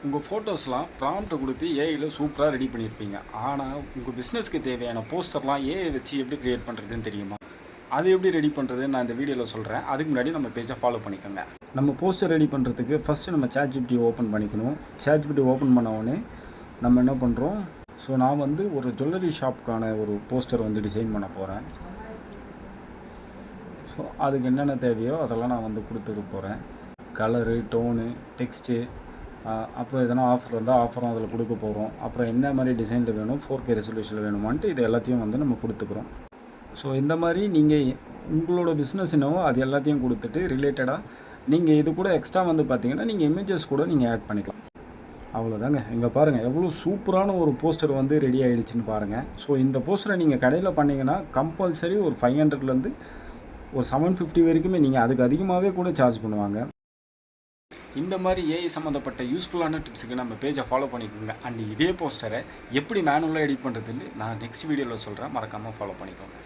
உங்கள் ஃபோட்டோஸ்லாம் ப்ராம்ப்ட் கொடுத்து ஏஐயில் சூப்பராக ரெடி பண்ணியிருப்பீங்க. ஆனால் உங்கள் பிஸ்னஸ்க்கு தேவையான போஸ்டர்லாம் ஏஐ வச்சு எப்படி க்ரியேட் பண்ணுறதுன்னு தெரியுமா? அது எப்படி ரெடி பண்ணுறதுன்னு நான் இந்த வீடியோவில் சொல்கிறேன். அதுக்கு முன்னாடி நம்ம பேஜை ஃபாலோ பண்ணிக்கோங்க. நம்ம போஸ்டர் ரெடி பண்ணுறதுக்கு ஃபஸ்ட்டு நம்ம ChatGPT ஓப்பன் பண்ணிக்கணும். ChatGPT ஓப்பன் பண்ண உடனே நம்ம என்ன பண்ணுறோம், ஸோ நான் வந்து ஒரு ஜுவல்லரி ஷாப்புக்கான ஒரு போஸ்டர் வந்து டிசைன் பண்ண போகிறேன். ஸோ அதுக்கு என்னென்ன தேவையோ அதெல்லாம் நான் வந்து கொடுத்துட்டு போகிறேன். கலரு, டோனு, டெக்ஸ்ட்டு, அப்புறம் எதனா ஆஃபர் இருந்தால் ஆஃபரும் அதில் கொடுக்க போகிறோம். அப்புறம் என்ன மாதிரி டிசைனில் வேணும், 4K ரெசல்யூஷனில் வேணுமான்ட்டு இது எல்லாத்தையும் வந்து நம்ம கொடுத்துக்குறோம். ஸோ இந்த மாதிரி நீங்கள் உங்களோட பிஸ்னஸ் என்னவோ அது எல்லாத்தையும் கொடுத்துட்டு ரிலேட்டடாக நீங்கள் இது கூட எக்ஸ்ட்ரா வந்து பார்த்தீங்கன்னா நீங்கள் இமேஜஸ் கூட நீங்கள் ஆட் பண்ணிக்கலாம். அவ்வளோதாங்க. இங்கே பாருங்கள் எவ்வளோ சூப்பரான ஒரு போஸ்டர் வந்து ரெடி ஆகிடுச்சின்னு பாருங்கள். ஸோ இந்த போஸ்டரை நீங்கள் கடையில் பண்ணிங்கன்னா கம்பல்சரி ஒரு 500லேருந்து ஒரு 750 வரைக்குமே நீங்கள் அதுக்கு அதிகமாகவே கூட சார்ஜ் பண்ணுவாங்க. இந்த மாதிரி ஏஐ சம்மந்தப்பட்ட யூஸ்ஃபுல்லான டிப்ஸுக்கு நம்ம பேஜை ஃபாலோ பண்ணிக்கோங்க. அண்ட் இதே போஸ்டரை எப்படி மேனுவலாக எடிட் பண்ணுறதுன்னு நான் நெக்ஸ்ட் வீடியோவில் சொல்கிறேன். மறக்காமல் ஃபாலோ பண்ணிக்கோங்க.